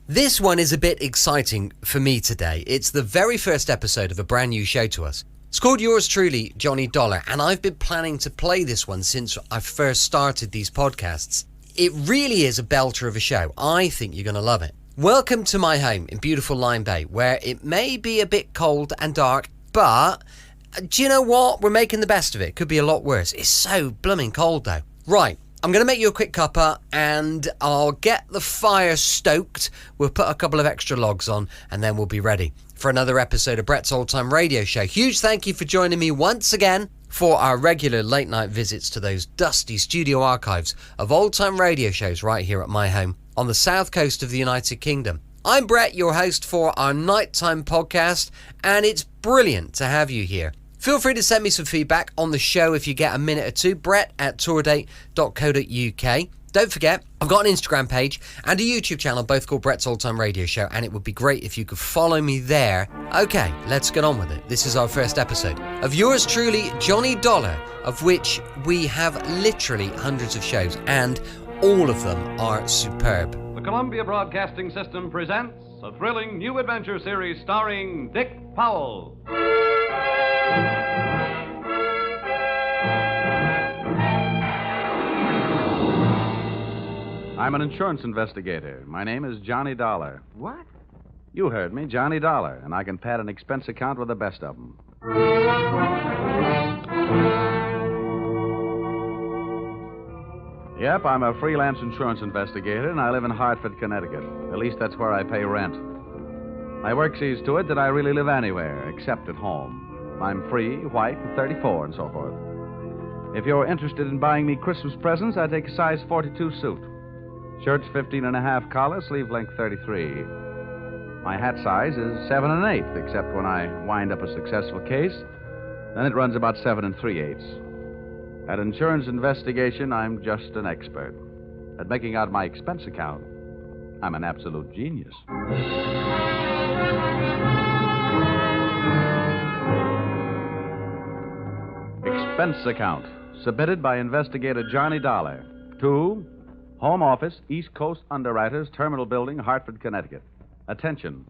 This one is a bit exciting for me today. It's the very first episode of a brand new show to us. It's called Yours Truly, Johnny Dollar, and I've been planning to play this one since I first started these podcasts. It really is a belter of a show. I think you're going to love it. Welcome to my home in beautiful Lyme Bay, where it may be a bit cold and dark, but do you know what? We're making the best of it. Could be a lot worse. It's so blooming cold though. Right. I'm going to make you a quick cuppa and I'll get the fire stoked. We'll put a couple of extra logs on and then we'll be ready for another episode of Brett's Old Time Radio Show. Huge thank you for joining me once again for our regular late night visits to those dusty studio archives of old time radio shows right here at my home on the south coast of the United Kingdom. I'm Brett, your host for our nighttime podcast, and it's brilliant to have you here. Feel free to send me some feedback on the show if you get a minute or two. brett@tourdate.co.uk. Don't forget, I've got an Instagram page and a YouTube channel, both called Brett's Old Time Radio Show, and it would be great if you could follow me there. Okay, let's get on with it. This is our first episode of Yours Truly, Johnny Dollar, of which we have literally hundreds of shows, and all of them are superb. The Columbia Broadcasting System presents a thrilling new adventure series starring Dick Powell. I'm an insurance investigator. My name is Johnny Dollar. What? You heard me, Johnny Dollar, and I can pad an expense account with the best of them. Yep, I'm a freelance insurance investigator, and I live in Hartford, Connecticut. At least that's where I pay rent. My work sees to it that I really live anywhere, except at home. I'm free, white, and 34, and so forth. If you're interested in buying me Christmas presents, I take a size 42 suit. Shirt's 15 and a half collar, sleeve length 33. My hat size is 7 1/8, except when I wind up a successful case. Then it runs about 7 3/8. At insurance investigation, I'm just an expert. At making out my expense account, I'm an absolute genius. Expense account, submitted by investigator Johnny Dollar to Home Office, East Coast Underwriters, Terminal Building, Hartford, Connecticut. Attention,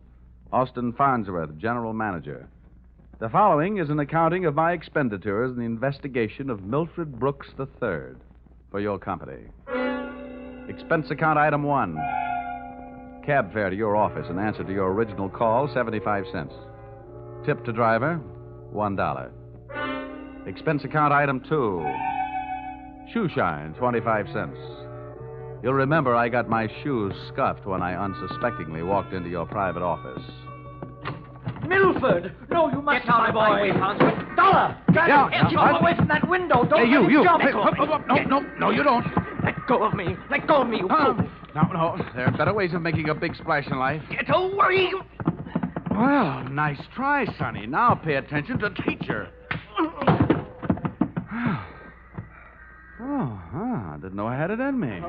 Austin Farnsworth, General Manager. The following is an accounting of my expenditures in the investigation of Milford Brooks III for your company. Expense account item 1. Cab fare to your office in answer to your original call, 75 cents. Tip to driver, $1. Expense account item 2. Shoe shine, 25 cents. You'll remember I got my shoes scuffed when I unsuspectingly walked into your private office. Milford! No, you must not, my boy. Dollar! Get away from that window. Don't jump. No, you don't. Let go of me. Let go of me, you fool. No. There are better ways of making a big splash in life. Get away. Well, nice try, Sonny. Now pay attention to teacher. I didn't know I had it in me.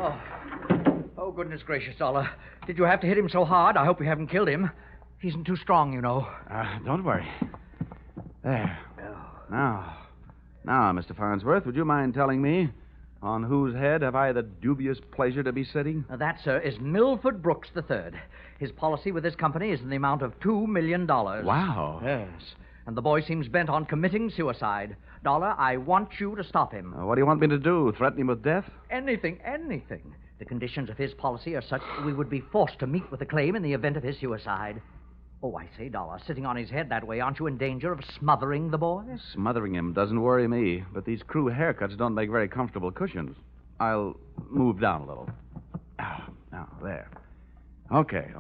Oh, goodness gracious, Dollar. Did you have to hit him so hard? I hope you haven't killed him. He isn't too strong, you know. Don't worry. There. Now, Mr. Farnsworth, would you mind telling me on whose head have I the dubious pleasure to be sitting? That, sir, is Milford Brooks III. His policy with this company is in the amount of $2 million. Wow. Yes. And the boy seems bent on committing suicide. Dollar, I want you to stop him. What do you want me to do? Threaten him with death? Anything. The conditions of his policy are such that we would be forced to meet with a claim in the event of his suicide. Oh, I say, Dollar, sitting on his head that way, aren't you in danger of smothering the boy? Smothering him doesn't worry me, but these crew haircuts don't make very comfortable cushions. I'll move down a little. Now, there. Okay.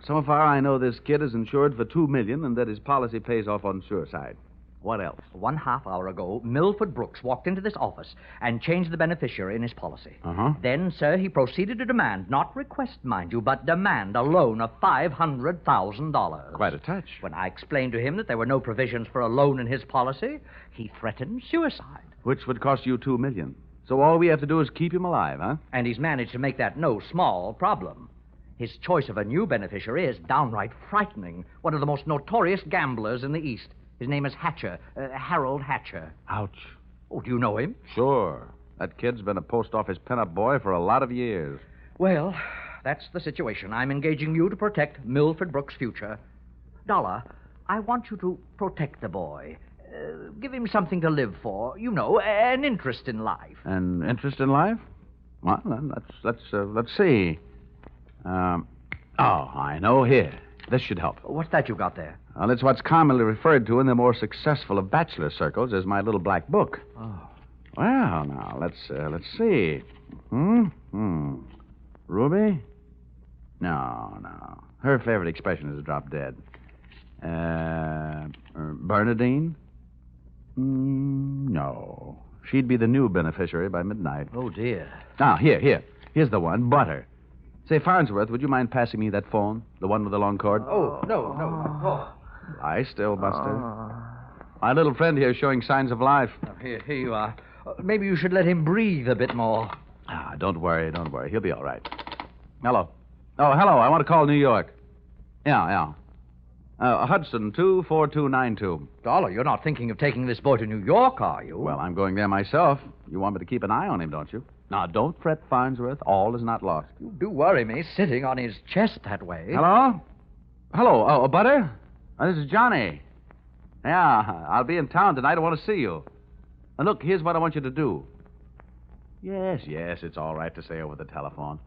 So far, I know this kid is insured for $2 million and that his policy pays off on suicide. What else? 1/2 hour ago, Milford Brooks walked into this office and changed the beneficiary in his policy. Then, sir, he proceeded to demand, not request, mind you, but demand a loan of $500,000. Quite a touch. When I explained to him that there were no provisions for a loan in his policy, he threatened suicide. Which would cost you $2 million. So all we have to do is keep him alive, huh? And he's managed to make that no small problem. His choice of a new beneficiary is downright frightening. One of the most notorious gamblers in the East. His name is Hatcher, Harold Hatcher. Ouch. Oh, do you know him? Sure. That kid's been a post office pinup boy for a lot of years. Well, That's the situation. I'm engaging you to protect Milford Brooks' future. Dollar, I want you to protect the boy. Give him something to live for. You know, an interest in life. An interest in life? Well, then, let's see. I know. Here. This should help. What's that you got there? Well, it's what's commonly referred to in the more successful of bachelor circles as my little black book. Oh. Well, now, let's see. Ruby? No. Her favorite expression is drop dead. Bernadine? No. She'd be the new beneficiary by midnight. Oh, dear. Now, here. Here's the one, Butter. Say, Farnsworth, would you mind passing me that phone? The one with the long cord? Oh, no. Lie still, Buster. My little friend here is showing signs of life. Here you are. Maybe you should let him breathe a bit more. Don't worry. He'll be all right. Hello. Oh, hello. I want to call New York. Yeah. Hudson, 24292. Dollar, you're not thinking of taking this boy to New York, are you? Well, I'm going there myself. You want me to keep an eye on him, don't you? Now, don't fret, Farnsworth. All is not lost. You do worry me, sitting on his chest that way. Hello? Oh, Butter? This is Johnny. Yeah, I'll be in town tonight. I want to see you. And look, here's what I want you to do. Yes, it's all right to say over the telephone.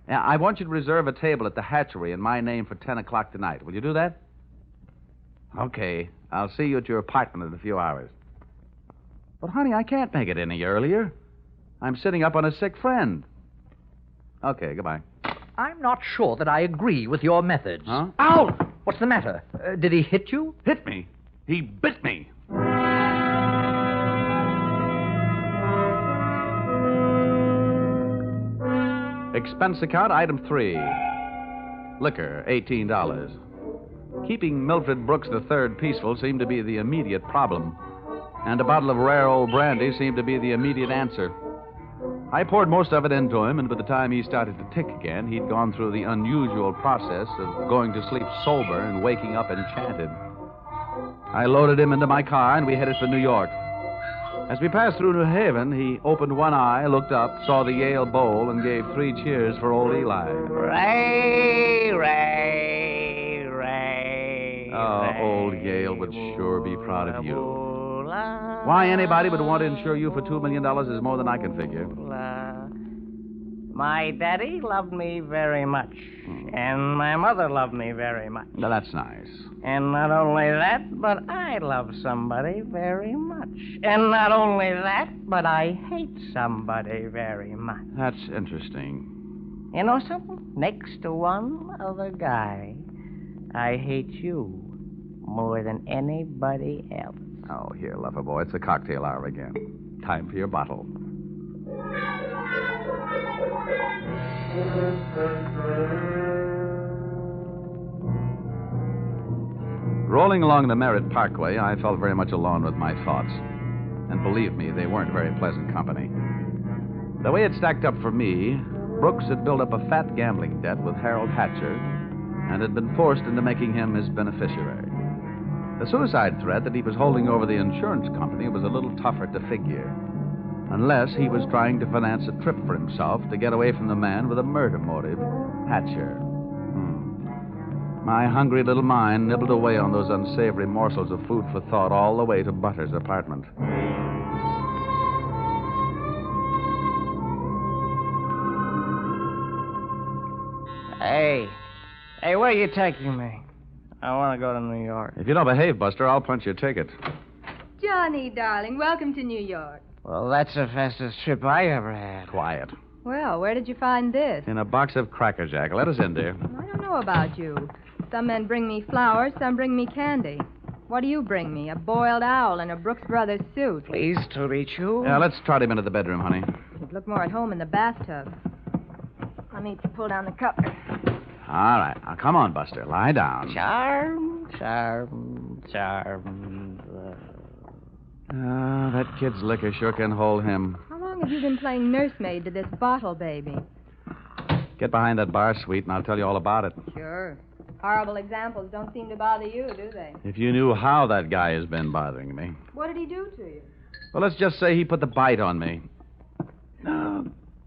Yeah, I want you to reserve a table at the hatchery in my name for 10 o'clock tonight. Will you do that? Okay. I'll see you at your apartment in a few hours. But, honey, I can't make it any earlier. I'm sitting up on a sick friend. Okay, goodbye. I'm not sure that I agree with your methods. Huh? Ow! What's the matter? Did he hit you? Hit me? He bit me. Expense account, item 3. Liquor, $18. Keeping Milford Brooks III peaceful seemed to be the immediate problem, and a bottle of rare old brandy seemed to be the immediate answer. I poured most of it into him, and by the time he started to tick again, he'd gone through the unusual process of going to sleep sober and waking up enchanted. I loaded him into my car, and we headed for New York. As we passed through New Haven, he opened one eye, looked up, saw the Yale Bowl, and gave 3 cheers for old Eli. Ray. Oh, old Yale would sure be proud of you. Why anybody would want to insure you for $2 million is more than I can figure. My daddy loved me very much, and my mother loved me very much. Now, that's nice. And not only that, but I love somebody very much. And not only that, but I hate somebody very much. That's interesting. You know something? Next to one other guy, I hate you more than anybody else. Oh, here, lover boy, it's the cocktail hour again. Time for your bottle. Rolling along the Merritt Parkway, I felt very much alone with my thoughts. And believe me, they weren't very pleasant company. The way it stacked up for me, Brooks had built up a fat gambling debt with Harold Hatcher and had been forced into making him his beneficiary. The suicide threat that he was holding over the insurance company was a little tougher to figure, unless he was trying to finance a trip for himself to get away from the man with a murder motive, Hatcher. My hungry little mind nibbled away on those unsavory morsels of food for thought all the way to Butter's apartment. Hey, where are you taking me? I want to go to New York. If you don't behave, Buster, I'll punch your ticket. Johnny, darling, welcome to New York. Well, that's the fastest trip I ever had. Quiet. Well, where did you find this? In a box of Cracker Jack. Let us in, dear. I don't know about you. Some men bring me flowers, some bring me candy. What do you bring me? A boiled owl in a Brooks Brothers suit. Pleased to meet you. Yeah, let's trot him into the bedroom, honey. You'd look more at home in the bathtub. Let me pull down the cover. All right. Now, come on, Buster. Lie down. Charm. That kid's liquor sure can hold him. How long have you been playing nursemaid to this bottle, baby? Get behind that bar suite, and I'll tell you all about it. Sure. Horrible examples don't seem to bother you, do they? If you knew how that guy has been bothering me. What did he do to you? Well, let's just say he put the bite on me.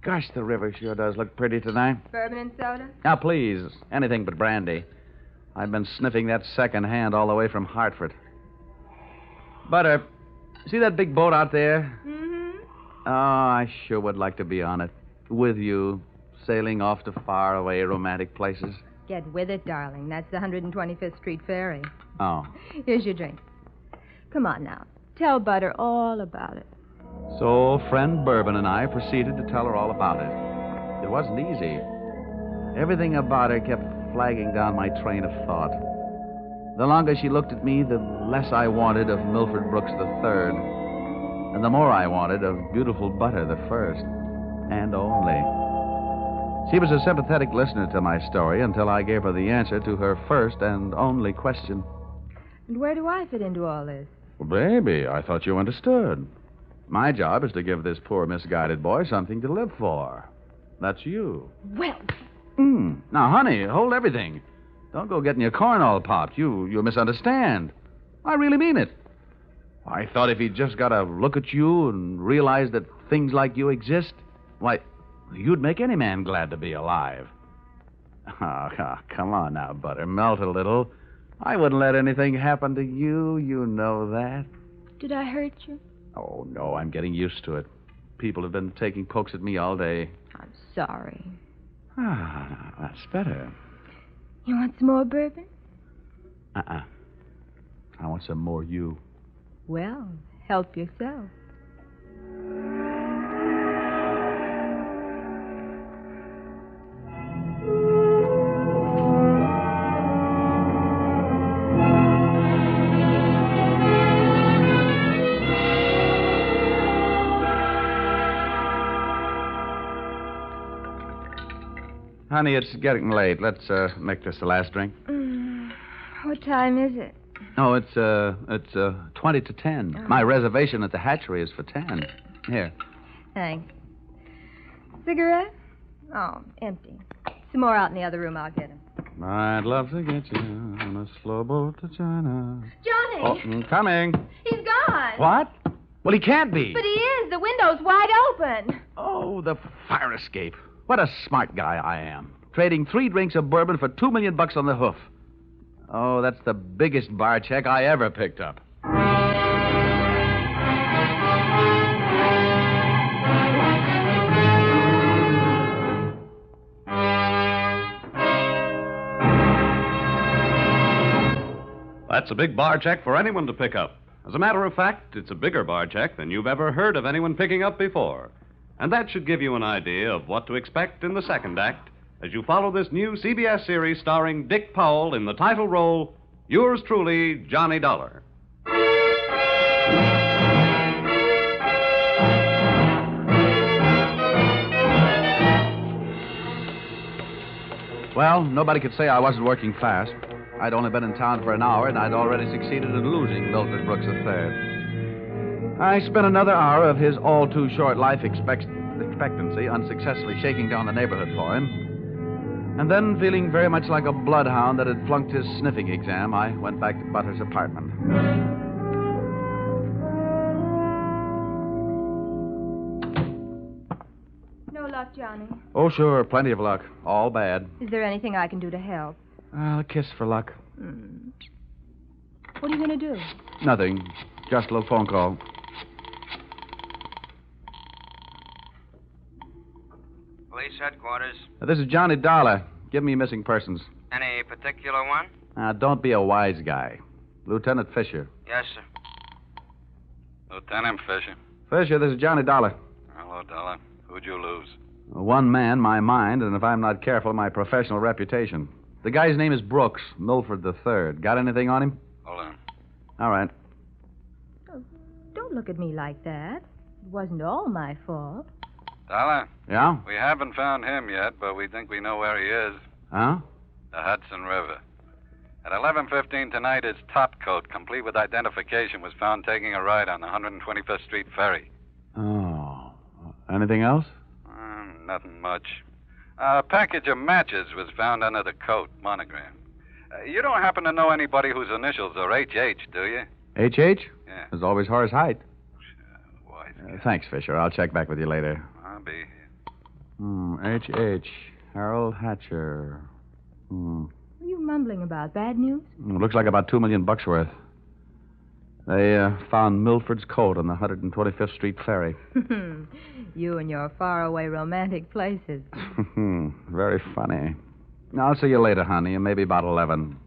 Gosh, the river sure does look pretty tonight. Bourbon and soda? Now, please, anything but brandy. I've been sniffing that second hand all the way from Hartford. Butter, see that big boat out there? Mm-hmm. Oh, I sure would like to be on it. With you, sailing off to faraway romantic places. Get with it, darling. That's the 125th Street Ferry. Oh. Here's your drink. Come on now. Tell Butter all about it. So, friend Bourbon and I proceeded to tell her all about it. It wasn't easy. Everything about her kept flagging down my train of thought. The longer she looked at me, the less I wanted of Milford Brooks III, and the more I wanted of beautiful Butter the first, and only. She was a sympathetic listener to my story until I gave her the answer to her first and only question. And where do I fit into all this? Well, baby, I thought you understood. My job is to give this poor misguided boy something to live for. That's you. Well... Now, honey, hold everything. Don't go getting your corn all popped. You'll misunderstand. I really mean it. I thought if he'd just got to look at you and realize that things like you exist, why, you'd make any man glad to be alive. Oh, come on now, Butter. Melt a little. I wouldn't let anything happen to you. You know that. Did I hurt you? Oh, no, I'm getting used to it. People have been taking pokes at me all day. I'm sorry. Ah, that's better. You want some more bourbon? I want some more you. Well, help yourself. Honey, it's getting late. Let's make this the last drink. What time is it? Oh, it's 20 to 10. Oh. My reservation at the hatchery is for 10. Here. Thanks. Cigarette? Oh, empty. Some more out in the other room. I'll get them. I'd love to get you on a slow boat to China. Johnny! Oh, coming. He's gone. What? Well, he can't be. But he is. The window's wide open. Oh, the fire escape. What a smart guy I am. Trading 3 drinks of bourbon for $2 million on the hoof. Oh, that's the biggest bar check I ever picked up. That's a big bar check for anyone to pick up. As a matter of fact, it's a bigger bar check than you've ever heard of anyone picking up before. And that should give you an idea of what to expect in the second act as you follow this new CBS series starring Dick Powell in the title role, yours truly, Johnny Dollar. Well, nobody could say I wasn't working fast. I'd only been in town for an hour, and I'd already succeeded in losing Milford Brooks III. I spent another hour of his all-too-short life expectancy unsuccessfully shaking down the neighborhood for him. And then, feeling very much like a bloodhound that had flunked his sniffing exam, I went back to Butter's apartment. No luck, Johnny. Oh, sure, plenty of luck. All bad. Is there anything I can do to help? A kiss for luck. What are you going to do? Nothing. Just a little phone call. Police headquarters. This is Johnny Dollar. Give me missing persons. Any particular one? Don't be a wise guy. Lieutenant Fisher. Yes, sir. Lieutenant Fisher. Fisher, this is Johnny Dollar. Hello, Dollar. Who'd you lose? One man, my mind, and if I'm not careful, my professional reputation. The guy's name is Brooks, Milford III. Got anything on him? Hold on. All right. Oh, don't look at me like that. It wasn't all my fault. Dollar? Yeah? We haven't found him yet, but we think we know where he is. Huh? The Hudson River. At 11:15 tonight, his top coat, complete with identification, was found taking a ride on the 125th Street ferry. Oh. Anything else? Nothing much. A package of matches was found under the coat, monogram. You don't happen to know anybody whose initials are HH, do you? H.H.? Yeah. There's always Horace Height. Wise. Thanks, Fisher. I'll check back with you later. I'll be here. H.H. Harold Hatcher. What are you mumbling about? Bad news? Looks like about $2 million worth. They found Milford's coat on the 125th Street ferry. You and your faraway romantic places. Very funny. I'll see you later, honey, and maybe about 11.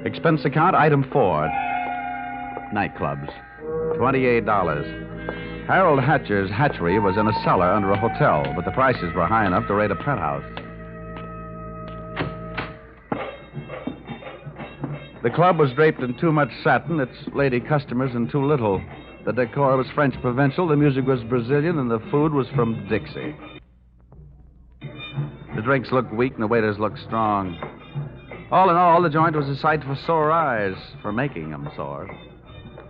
Expense account, item 4. Nightclubs. $28. Harold Hatcher's hatchery was in a cellar under a hotel, but the prices were high enough to rate a penthouse. The club was draped in too much satin, its lady customers in too little. The decor was French provincial, the music was Brazilian, and the food was from Dixie. The drinks looked weak and the waiters looked strong. All in all, the joint was a sight for sore eyes, for making them sore.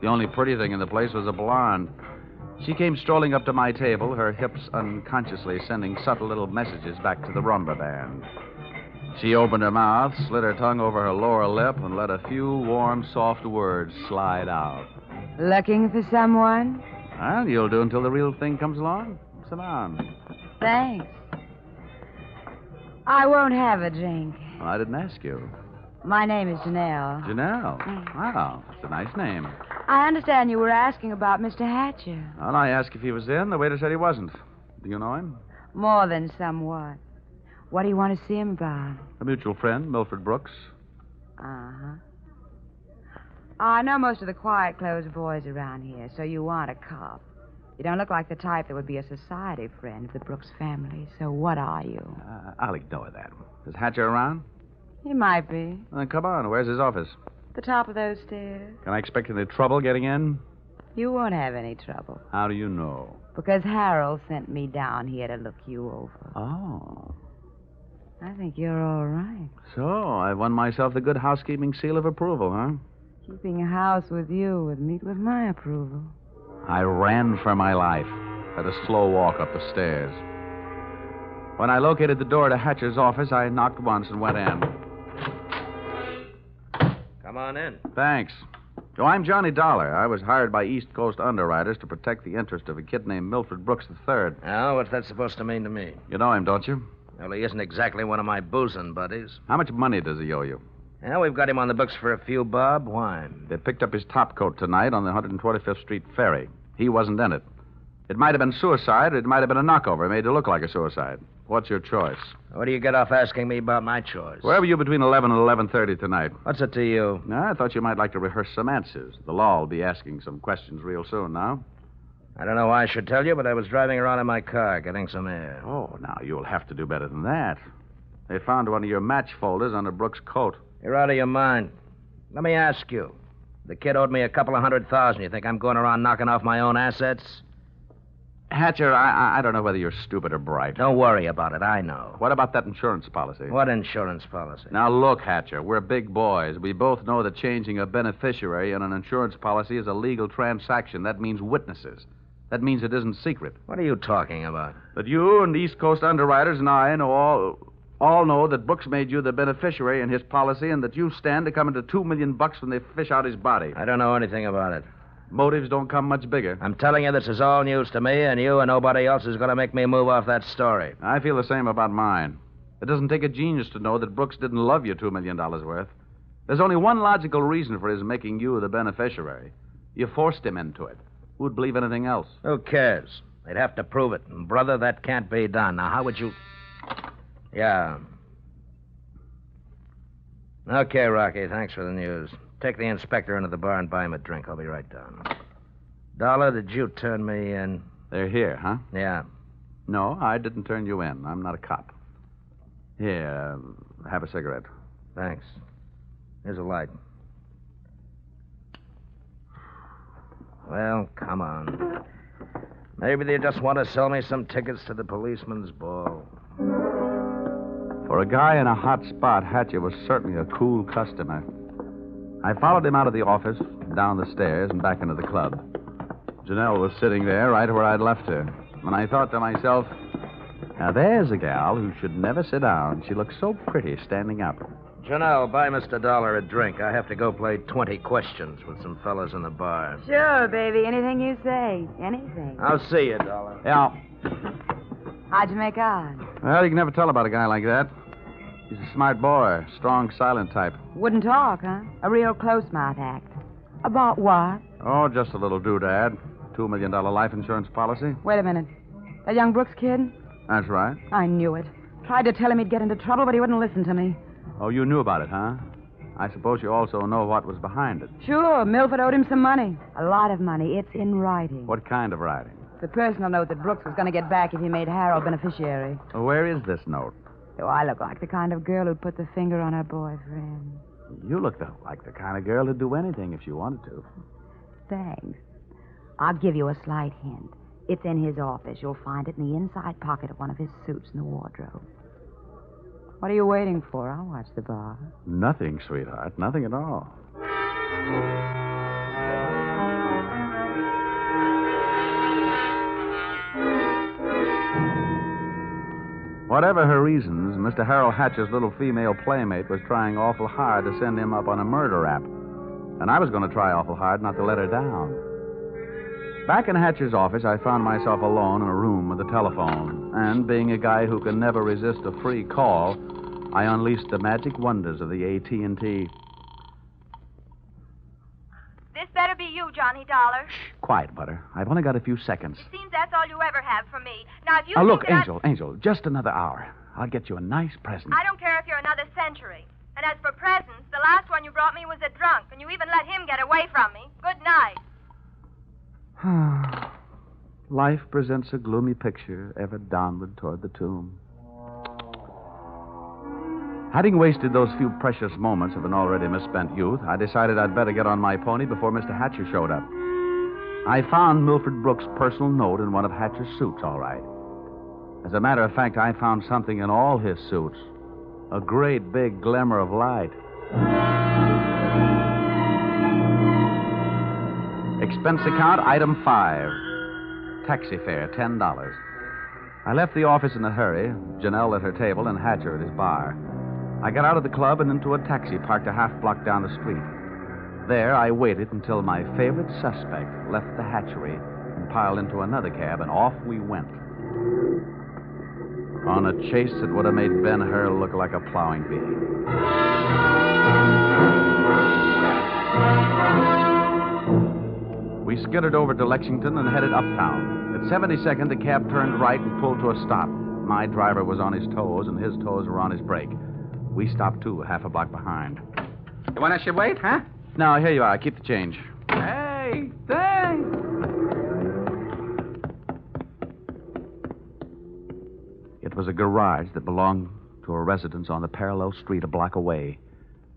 The only pretty thing in the place was a blonde. She came strolling up to my table, her hips unconsciously sending subtle little messages back to the rumba band. She opened her mouth, slid her tongue over her lower lip, and let a few warm, soft words slide out. Looking for someone? Well, you'll do until the real thing comes along. Sit down. Thanks. I won't have a drink. Well, I didn't ask you. My name is Janelle. Janelle? Wow, that's a nice name. I understand you were asking about Mr. Hatcher. Well, I asked if he was in. The waiter said he wasn't. Do you know him? More than somewhat. What do you want to see him about? A mutual friend, Milford Brooks. Uh-huh. I know most of the quiet-clothes boys around here, so you want a cop. You don't look like the type that would be a society friend of the Brooks family, so what are you? I'll ignore that. Is Hatcher around? He might be. Well, then come on. Where's his office? The top of those stairs. Can I expect any trouble getting in? You won't have any trouble. How do you know? Because Harold sent me down here to look you over. Oh. I think you're all right. So, I've won myself the good housekeeping seal of approval, huh? Keeping a house with you would meet with my approval. I ran for my life, at a slow walk up the stairs. When I located the door to Hatcher's office, I knocked once and went in. Come on in. Thanks. Oh, I'm Johnny Dollar. I was hired by East Coast underwriters to protect the interest of a kid named Milford Brooks III. Now, what's that supposed to mean to me? You know him, don't you? Well, he isn't exactly one of my boozing buddies. How much money does he owe you? Yeah, we've got him on the books for a few bob. Why? They picked up his topcoat tonight on the 125th Street ferry. He wasn't in it. It might have been suicide, or it might have been a knockover made to look like a suicide. What's your choice? What do you get off asking me about my choice? Where were you between 11 and 11:30 tonight? What's it to you? I thought you might like to rehearse some answers. The law will be asking some questions real soon now. I don't know why I should tell you, but I was driving around in my car, getting some air. Oh, now, you'll have to do better than that. They found one of your match folders under Brooks' coat. You're out of your mind. Let me ask you. The kid owed me a couple of $100,000. You think I'm going around knocking off my own assets? Hatcher, I don't know whether you're stupid or bright. Don't worry about it. I know. What about that insurance policy? What insurance policy? Now, look, Hatcher, we're big boys. We both know that changing a beneficiary in an insurance policy is a legal transaction. That means witnesses. That means it isn't secret. What are you talking about? That you and East Coast underwriters and I know all know that Brooks made you the beneficiary in his policy and that you stand to come into $2 million when they fish out his body. I don't know anything about it. Motives don't come much bigger. I'm telling you this is all news to me, and you and nobody else is going to make me move off that story. I feel the same about mine. It doesn't take a genius to know that Brooks didn't love you $2 million worth. There's only one logical reason for his making you the beneficiary. You forced him into it. Who'd believe anything else? Who cares? They'd have to prove it. And, brother, that can't be done. Now, how would you... Yeah. Okay, Rocky, thanks for the news. Take the inspector into the bar and buy him a drink. I'll be right down. Dollar, did you turn me in? They're here, huh? Yeah. No, I didn't turn you in. I'm not a cop. Here, have a cigarette. Thanks. Here's a light. Well, come on. Maybe they just want to sell me some tickets to the policeman's ball. For a guy in a hot spot, Hatcher was certainly a cool customer. I followed him out of the office, down the stairs, and back into the club. Janelle was sitting there right where I'd left her. And I thought to myself, now there's a gal who should never sit down. She looks so pretty standing up. Janelle, buy Mr. Dollar a drink. I have to go play 20 questions with some fellas in the bar. Sure, baby. Anything you say. Anything. I'll see you, Dollar. Yeah. How'd you make out? Well, you can never tell about a guy like that. He's a smart boy, strong, silent type. Wouldn't talk, huh? A real close-mouth act. About what? Oh, just a little doodad. $2 million life insurance policy. Wait a minute. That young Brooks kid? That's right. I knew it. Tried to tell him he'd get into trouble, but he wouldn't listen to me. Oh, you knew about it, huh? I suppose you also know what was behind it. Sure, Milford owed him some money. A lot of money. It's in writing. What kind of writing? The personal note that Brooks was going to get back if he made Harold beneficiary. Well, where is this note? Do I look like the kind of girl who'd put the finger on her boyfriend? You look like the kind of girl who'd do anything if she wanted to. Thanks. I'll give you a slight hint. It's in his office. You'll find it in the inside pocket of one of his suits in the wardrobe. What are you waiting for? I'll watch the bar. Nothing, sweetheart. Nothing at all. Whatever her reasons, Mr. Harold Hatcher's little female playmate was trying awful hard to send him up on a murder rap. And I was going to try awful hard not to let her down. Back in Hatcher's office, I found myself alone in a room with a telephone. And being a guy who can never resist a free call, I unleashed the magic wonders of the AT&T. This better be you, Johnny Dollar. Quiet, Butter. I've only got a few seconds. It seems that's all you ever have for me. Now, if you Now, think look, that Angel, just another hour. I'll get you a nice present. I don't care if you're another century. And as for presents, the last one you brought me was a drunk, and you even let him get away from me. Good night. Life presents a gloomy picture, ever downward toward the tomb. Having wasted those few precious moments of an already misspent youth, I decided I'd better get on my pony before Mr. Hatcher showed up. I found Milford Brooks' personal note in one of Hatcher's suits, all right. As a matter of fact, I found something in all his suits. A great big glimmer of light. Expense account, item 5. Taxi fare, $10. I left the office in a hurry, Janelle at her table and Hatcher at his bar. I got out of the club and into a taxi parked a half block down the street. There, I waited until my favorite suspect left the hatchery and piled into another cab, and off we went. On a chase that would have made Ben-Hur look like a plowing bee. We skittered over to Lexington and headed uptown. At 72nd, the cab turned right and pulled to a stop. My driver was on his toes, and his toes were on his brake. We stopped, too, half a block behind. You want us to wait, huh? No, here you are. Keep the change. Hey, thanks. It was a garage that belonged to a residence on the parallel street a block away.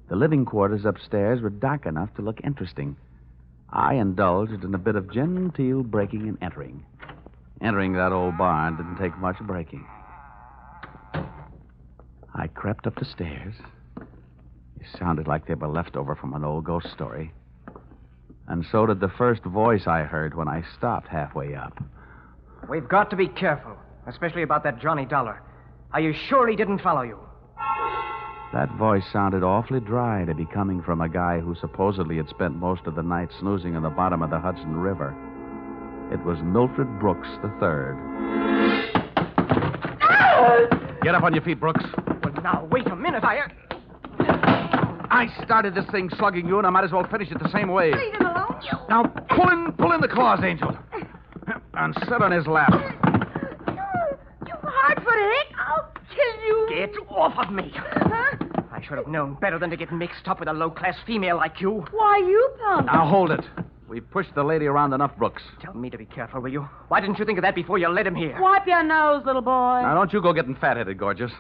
The living quarters upstairs were dark enough to look interesting. I indulged in a bit of genteel breaking and entering. Entering that old barn didn't take much breaking. I crept up the stairs. It sounded like they were left over from an old ghost story. And so did the first voice I heard when I stopped halfway up. We've got to be careful, especially about that Johnny Dollar. Are you sure he didn't follow you? That voice sounded awfully dry to be coming from a guy who supposedly had spent most of the night snoozing in the bottom of the Hudson River. It was Milford Brooks III. Get up on your feet, Brooks. Well, now, wait a minute. I started this thing slugging you, and I might as well finish it the same way. Leave him alone, you. Now, pull in the claws, Angel. And sit on his lap. You hard-footed. I'll kill you. Get off of me. Huh? I should have known better than to get mixed up with a low-class female like you. Why, you punk. Now, hold it. We've pushed the lady around enough, Brooks. Tell me to be careful, will you? Why didn't you think of that before you led him here? Wipe your nose, little boy. Now, don't you go getting fat-headed, gorgeous.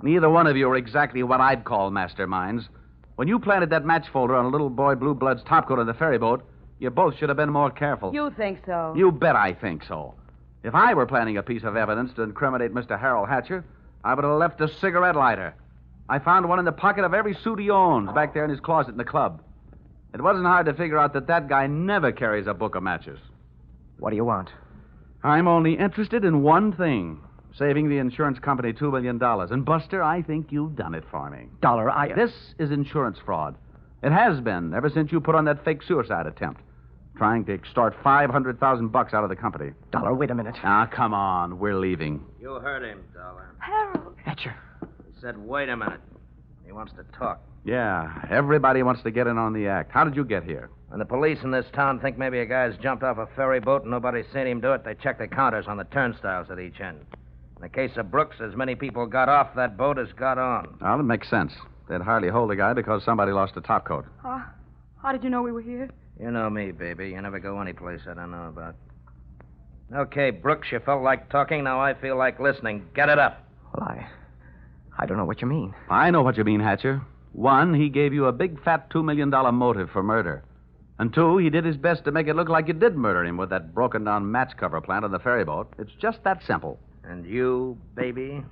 Neither one of you are exactly what I'd call masterminds. When you planted that match folder on a little boy Blue Blood's topcoat on the ferry boat, you both should have been more careful. You think so? You bet I think so. If I were planning a piece of evidence to incriminate Mr. Harold Hatcher, I would have left a cigarette lighter. I found one in the pocket of every suit he owns, back there in his closet in the club. It wasn't hard to figure out that guy never carries a book of matches. What do you want? I'm only interested in one thing. saving the insurance company $2 million. And, Buster, I think you've done it for me. Dollar, This is insurance fraud. It has been ever since you put on that fake suicide attempt, trying to extort $500,000 out of the company. Dollar, wait a minute. Ah, come on. We're leaving. You heard him, Dollar. Harold. Hatcher. He said, wait a minute. He wants to talk. Yeah, everybody wants to get in on the act. How did you get here? When the police in this town think maybe a guy's jumped off a ferry boat and nobody's seen him do it, they check the counters on the turnstiles at each end. In the case of Brooks, as many people got off that boat as got on. Well, it makes sense. They'd hardly hold the guy because somebody lost a topcoat. How did you know we were here? You know me, baby. You never go any place I don't know about. Okay, Brooks, you felt like talking. Now I feel like listening. Get it up. Well, I don't know what you mean. I know what you mean, Hatcher. One, he gave you a big fat $2 million motive for murder. And two, he did his best to make it look like you did murder him with that broken down match cover plant on the ferry boat. It's just that simple. And you, baby?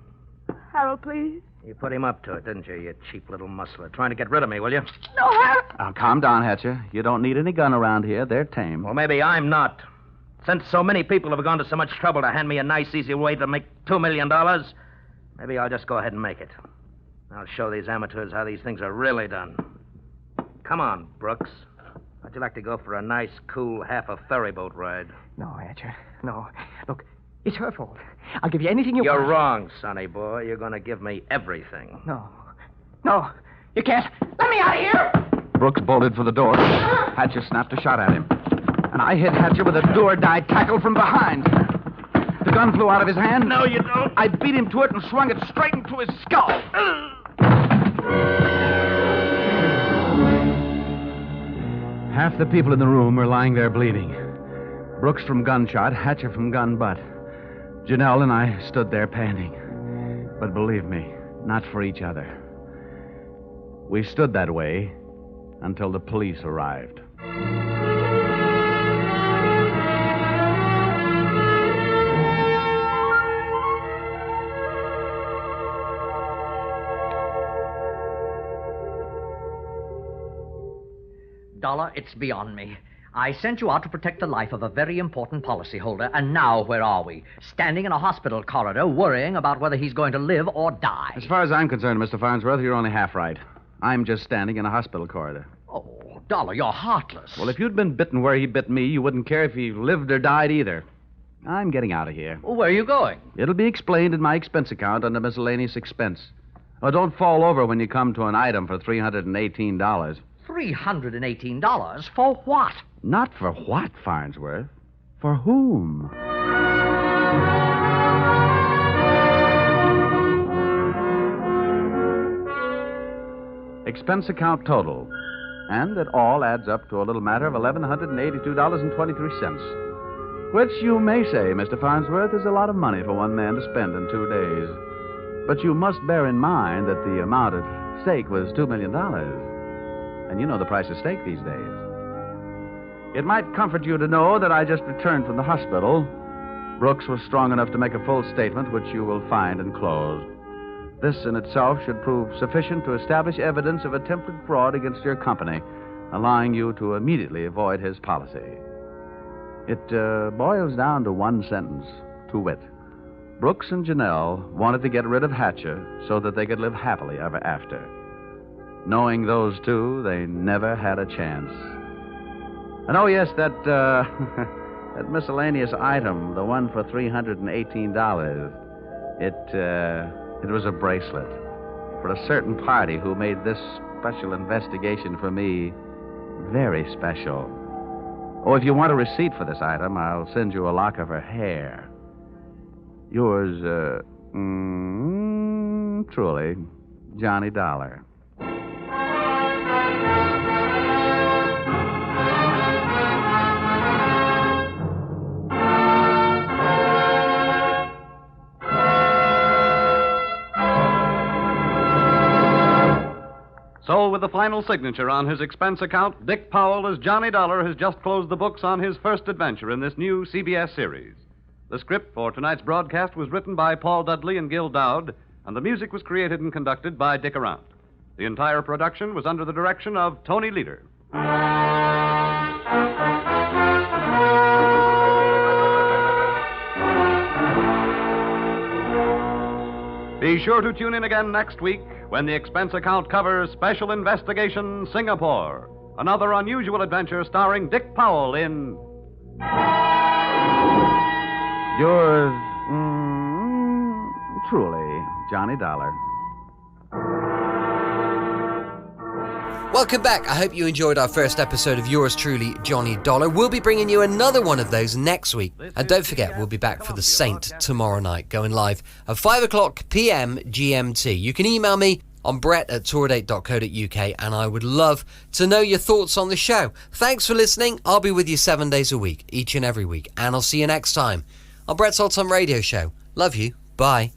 Harold, please. You put him up to it, didn't you, you cheap little muscler? Trying to get rid of me, will you? No, Harold. Now, calm down, Hatcher. You don't need any gun around here. They're tame. Well, maybe I'm not. Since so many people have gone to so much trouble to hand me a nice, easy way to make $2 million, maybe I'll just go ahead and make it. I'll show these amateurs how these things are really done. Come on, Brooks. How'd you like to go for a nice, cool, half a ferry boat ride? No, Hatcher. No. Look, it's her fault. I'll give you anything you You're want. wrong, sonny boy. You're going to give me everything. No, you can't. Let me out of here! Brooks bolted for the door. Hatcher snapped a shot at him. And I hit Hatcher with a do-or-die tackle from behind. The gun flew out of his hand. No, you don't. I beat him to it and swung it straight into his skull. Half the people in the room were lying there bleeding. Brooks from gunshot, Hatcher from gun butt. Janelle and I stood there panting. But believe me, not for each other. We stood that way until the police arrived. Dollar, it's beyond me. I sent you out to protect the life of a very important policyholder, and now where are we? Standing in a hospital corridor, worrying about whether he's going to live or die. As far as I'm concerned, Mr. Farnsworth, you're only half right. I'm just standing in a hospital corridor. Oh, Dollar, you're heartless. Well, if you'd been bitten where he bit me, you wouldn't care if he lived or died either. I'm getting out of here. Well, where are you going? It'll be explained in my expense account under miscellaneous expense. Oh, don't fall over when you come to an item for $318. $318? For what? Not for what, Farnsworth? For whom? Expense account total. And it all adds up to a little matter of $1,182.23. Which you may say, Mr. Farnsworth, is a lot of money for one man to spend in 2 days. But you must bear in mind that the amount at stake was $2 million. And you know the price of steak these days. It might comfort you to know that I just returned from the hospital. Brooks was strong enough to make a full statement, which you will find enclosed. This in itself should prove sufficient to establish evidence of attempted fraud against your company, allowing you to immediately avoid his policy. It boils down to one sentence, to wit. Brooks and Janelle wanted to get rid of Hatcher so that they could live happily ever after. Knowing those two, they never had a chance. And oh, yes, that that miscellaneous item, the one for $318, it was a bracelet for a certain party who made this special investigation for me very special. Oh, if you want a receipt for this item, I'll send you a lock of her hair. Yours, truly, Johnny Dollar. So, with the final signature on his expense account, Dick Powell as Johnny Dollar has just closed the books on his first adventure in this new CBS series. The script for tonight's broadcast was written by Paul Dudley and Gil Dowd, and the music was created and conducted by Dick Arant. The entire production was under the direction of Tony Leader. Be sure to tune in again next week when the expense account covers Special Investigation Singapore, another unusual adventure starring Dick Powell in... Yours, truly, Johnny Dollar. Welcome back. I hope you enjoyed our first episode of yours truly, Johnny Dollar. We'll be bringing you another one of those next week. And don't forget, we'll be back for The Saint tomorrow night, going live at 5 o'clock p.m. GMT. You can email me on brett@tourdate.co.uk, and I would love to know your thoughts on the show. Thanks for listening. I'll be with you 7 days a week, each and every week. And I'll see you next time on Brett's Old Time Radio Show. Love you. Bye.